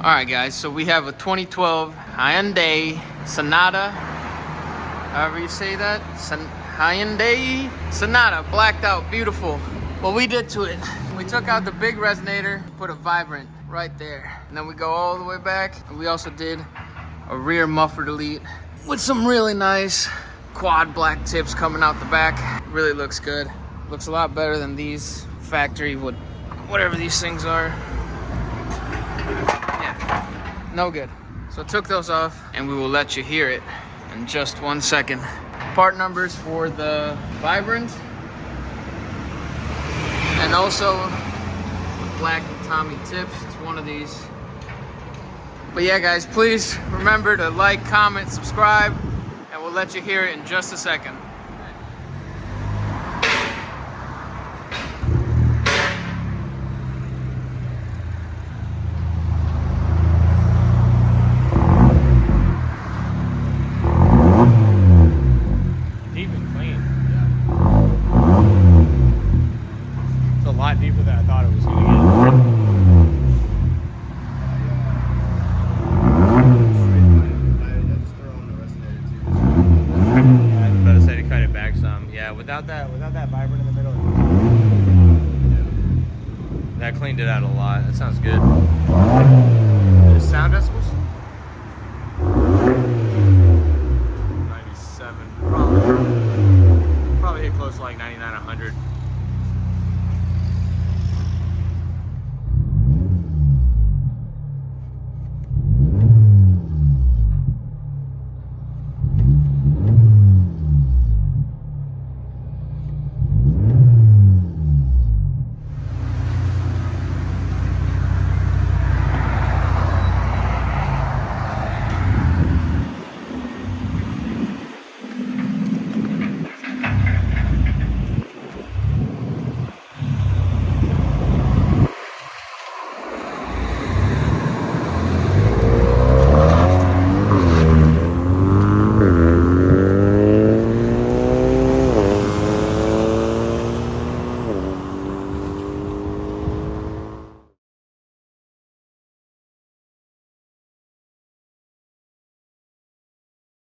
Alright guys, so we have a 2012 Hyundai Sonata, however you say that, Hyundai Sonata, blacked out, beautiful. What we did to it, we took out the big resonator, put a vibrant right there. And then we go all the way back, and we also did a rear muffler delete with some really nice quad black tips coming out the back. Really looks good. Looks a lot better than these factory would, whatever these things are. No good. So took those off and we will let you hear it in just 1 second. Part numbers for the Vibrant and also the black Tommy tips. It's one of these. But yeah guys, please remember to like, comment, subscribe, and we'll let you hear it in just a second. Deeper than I thought it was going to get. Yeah, I was about to say to cut it back some. Yeah, without that vibrant in the middle, that cleaned it out a lot. That sounds good.